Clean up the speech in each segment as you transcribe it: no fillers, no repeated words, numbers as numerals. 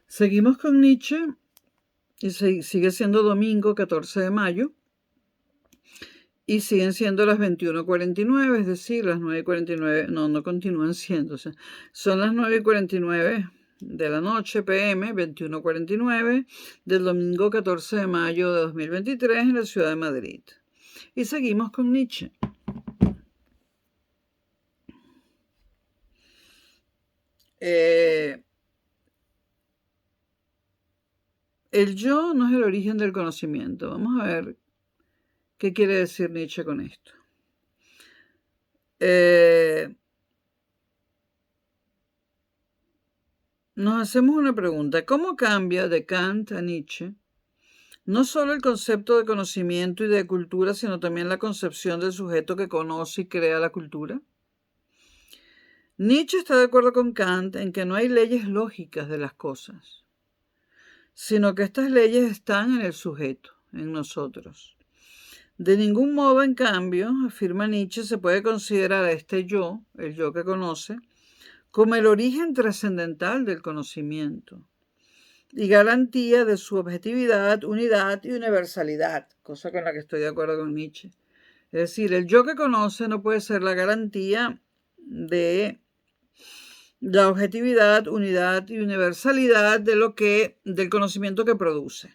Seguimos con Nietzsche y sigue siendo domingo 14 de mayo y siguen siendo las 21:49, es decir, las 9:49, no continúan siendo, o sea, son las 9:49 de la noche, PM, 21:49 del domingo 14 de mayo de 2023 en la ciudad de Madrid. Y seguimos con Nietzsche. El yo no es el origen del conocimiento. Vamos a ver qué quiere decir Nietzsche con esto. Nos hacemos una pregunta. ¿Cómo cambia de Kant a Nietzsche no solo el concepto de conocimiento y de cultura, sino también la concepción del sujeto que conoce y crea la cultura? Nietzsche está de acuerdo con Kant en que no hay leyes lógicas de las cosas, sino que estas leyes están en el sujeto, en nosotros. De ningún modo, en cambio, afirma Nietzsche, se puede considerar a este yo, el yo que conoce, como el origen trascendental del conocimiento y garantía de su objetividad, unidad y universalidad, cosa con la que estoy de acuerdo con Nietzsche. Es decir, el yo que conoce no puede ser la garantía de la objetividad, unidad y universalidad del conocimiento que produce.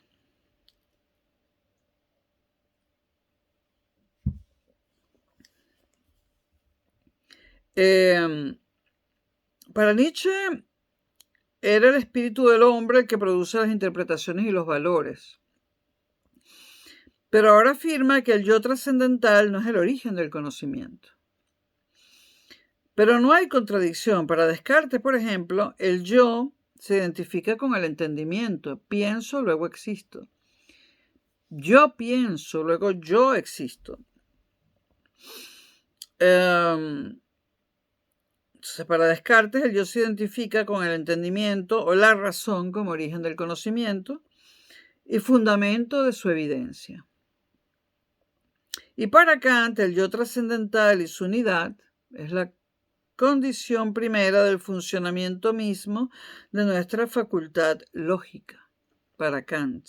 Para Nietzsche era el espíritu del hombre el que produce las interpretaciones y los valores. Pero ahora afirma que el yo trascendental no es el origen del conocimiento. Pero no hay contradicción. Para Descartes, por ejemplo, el yo se identifica con el entendimiento. Pienso, luego existo. Yo pienso, luego yo existo. Entonces, para Descartes, el yo se identifica con el entendimiento o la razón como origen del conocimiento y fundamento de su evidencia. Y para Kant, el yo trascendental y su unidad es la condición primera del funcionamiento mismo de nuestra facultad lógica, para Kant.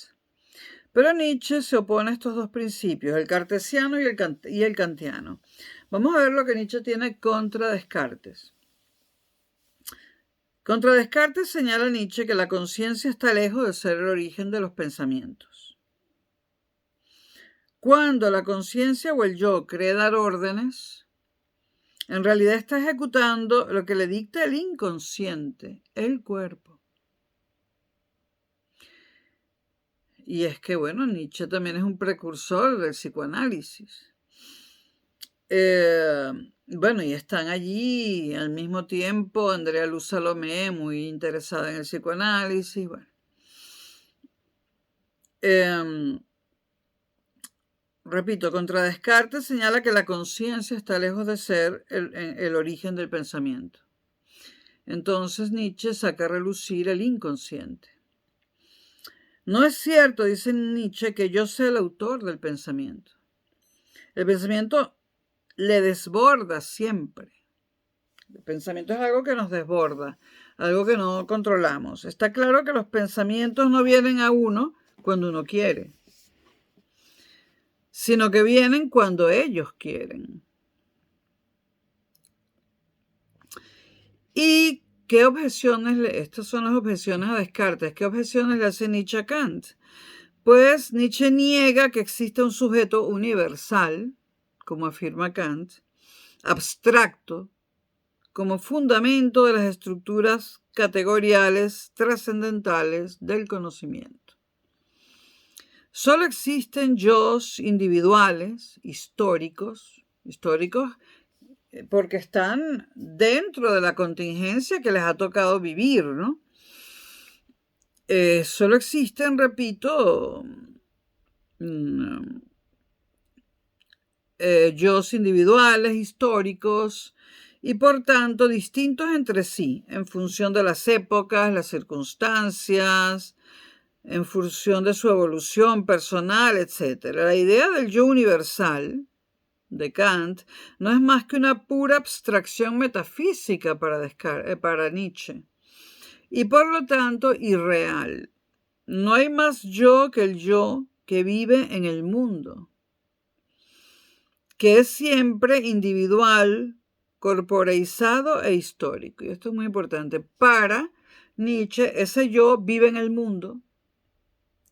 Pero Nietzsche se opone a estos dos principios, el cartesiano y el kantiano. Vamos a ver lo que Nietzsche tiene contra Descartes. Contra Descartes señala Nietzsche que la conciencia está lejos de ser el origen de los pensamientos. Cuando la conciencia o el yo cree dar órdenes, en realidad está ejecutando lo que le dicta el inconsciente, el cuerpo. Y es que, bueno, Nietzsche también es un precursor del psicoanálisis. Bueno, y están allí al mismo tiempo Andrea Luz Salomé, muy interesada en el psicoanálisis. Bueno. Repito, contra Descartes señala que la conciencia está lejos de ser el origen del pensamiento. Entonces Nietzsche saca a relucir el inconsciente. No es cierto, dice Nietzsche, que yo sea el autor del pensamiento. El pensamiento le desborda siempre. El pensamiento es algo que nos desborda, algo que no controlamos. Está claro que los pensamientos no vienen a uno cuando uno quiere, sino que vienen cuando ellos quieren. ¿Y qué objeciones? Estas son las objeciones a Descartes. ¿Qué objeciones le hace Nietzsche a Kant? Pues Nietzsche niega que exista un sujeto universal, como afirma Kant, abstracto, como fundamento de las estructuras categoriales trascendentales del conocimiento. Solo existen yos individuales, históricos porque están dentro de la contingencia que les ha tocado vivir, ¿no? Solo existen, repito, yos individuales, históricos, y por tanto distintos entre sí, en función de las épocas, las circunstancias, en función de su evolución personal, etc. La idea del yo universal de Kant no es más que una pura abstracción metafísica para Nietzsche. y por lo tanto irreal. No hay más yo que el yo que vive en el mundo, que es siempre individual, corporeizado e histórico. Y esto es muy importante. Para Nietzsche, ese yo vive en el mundo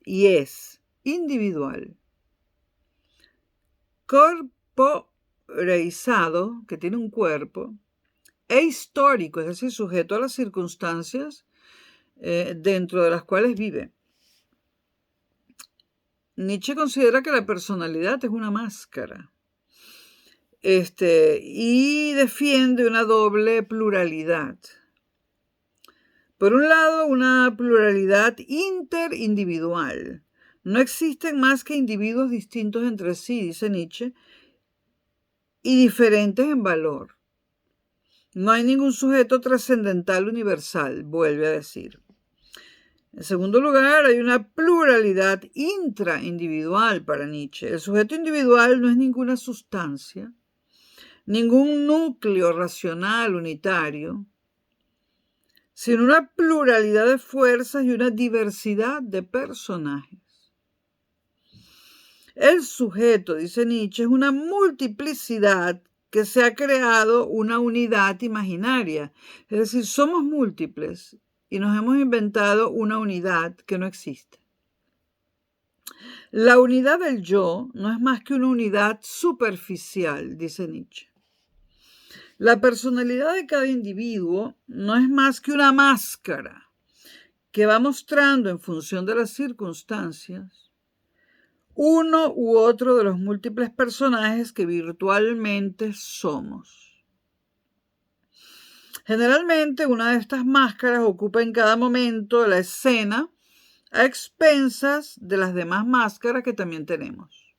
y es individual, corporeizado, que tiene un cuerpo, e histórico, es decir, sujeto a las circunstancias dentro de las cuales vive. Nietzsche considera que la personalidad es una máscara. Y defiende una doble pluralidad. Por un lado, una pluralidad interindividual. No existen más que individuos distintos entre sí, dice Nietzsche, y diferentes en valor. No hay ningún sujeto trascendental universal, vuelve a decir. En segundo lugar, hay una pluralidad intraindividual para Nietzsche. El sujeto individual no es ninguna sustancia, ningún núcleo racional unitario, sino una pluralidad de fuerzas y una diversidad de personajes. El sujeto, dice Nietzsche, es una multiplicidad que se ha creado una unidad imaginaria. Es decir, somos múltiples y nos hemos inventado una unidad que no existe. La unidad del yo no es más que una unidad superficial, dice Nietzsche. La personalidad de cada individuo no es más que una máscara que va mostrando en función de las circunstancias uno u otro de los múltiples personajes que virtualmente somos. Generalmente una de estas máscaras ocupa en cada momento la escena a expensas de las demás máscaras que también tenemos.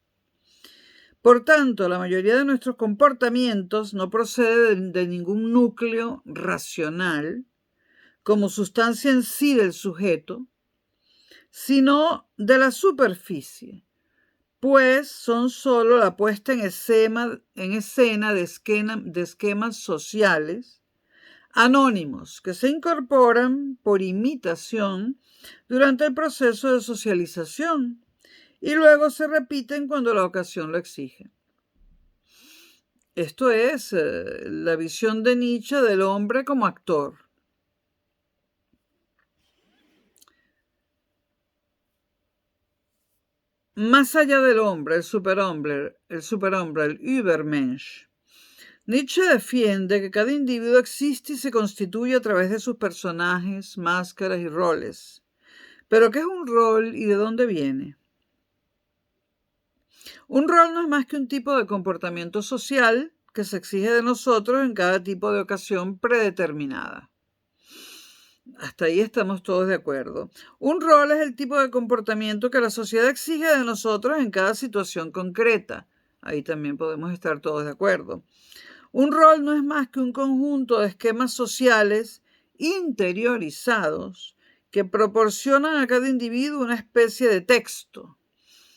Por tanto, la mayoría de nuestros comportamientos no procede de ningún núcleo racional como sustancia en sí del sujeto, sino de la superficie, pues son solo la puesta en escena de esquemas sociales anónimos que se incorporan por imitación durante el proceso de socialización y luego se repiten cuando la ocasión lo exige. Esto es la visión de Nietzsche del hombre como actor. Más allá del hombre, el superhombre, el Übermensch. Nietzsche defiende que cada individuo existe y se constituye a través de sus personajes, máscaras y roles. ¿Pero qué es un rol y de dónde viene? Un rol no es más que un tipo de comportamiento social que se exige de nosotros en cada tipo de ocasión predeterminada. Hasta ahí estamos todos de acuerdo. Un rol es el tipo de comportamiento que la sociedad exige de nosotros en cada situación concreta. Ahí también podemos estar todos de acuerdo. Un rol no es más que un conjunto de esquemas sociales interiorizados que proporcionan a cada individuo una especie de texto,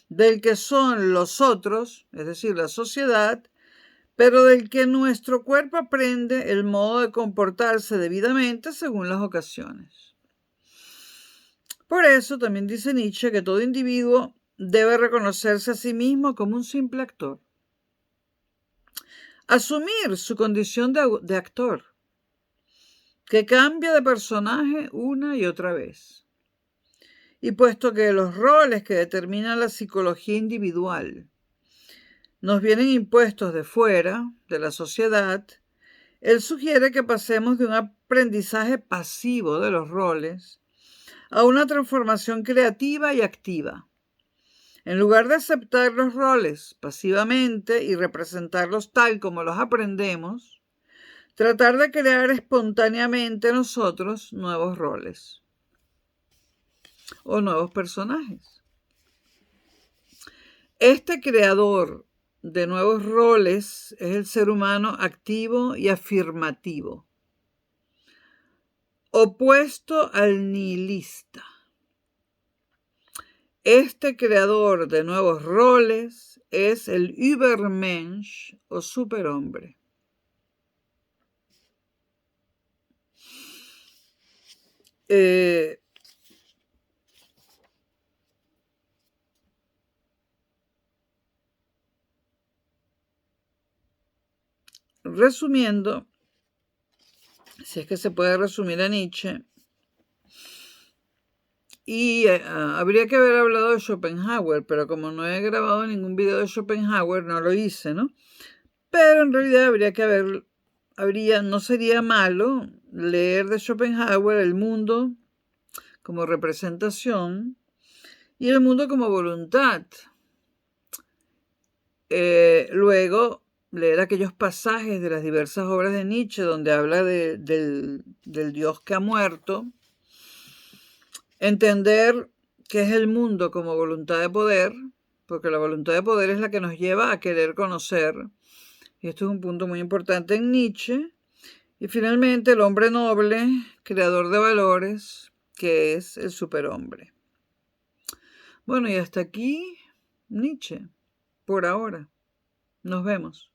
del que son los otros, es decir, la sociedad, pero del que nuestro cuerpo aprende el modo de comportarse debidamente según las ocasiones. Por eso también dice Nietzsche que todo individuo debe reconocerse a sí mismo como un simple actor. Asumir su condición de actor, que cambia de personaje una y otra vez. Y puesto que los roles que determinan la psicología individual nos vienen impuestos de fuera, de la sociedad, él sugiere que pasemos de un aprendizaje pasivo de los roles a una transformación creativa y activa. En lugar de aceptar los roles pasivamente y representarlos tal como los aprendemos, tratar de crear espontáneamente nosotros nuevos roles o nuevos personajes. Este creador de nuevos roles es el ser humano activo y afirmativo, opuesto al nihilista. Este creador de nuevos roles es el Übermensch o superhombre. resumiendo, si es que se puede resumir a Nietzsche, y habría que haber hablado de Schopenhauer, pero como no he grabado ningún video de Schopenhauer, no lo hice, ¿no? Pero en realidad no sería malo leer de Schopenhauer el mundo como representación y el mundo como voluntad. Luego, leer aquellos pasajes de las diversas obras de Nietzsche donde habla del Dios que ha muerto, entender qué es el mundo como voluntad de poder, porque la voluntad de poder es la que nos lleva a querer conocer, y esto es un punto muy importante en Nietzsche. Y finalmente, el hombre noble, creador de valores, que es el superhombre. Bueno, y hasta aquí Nietzsche, por ahora. Nos vemos.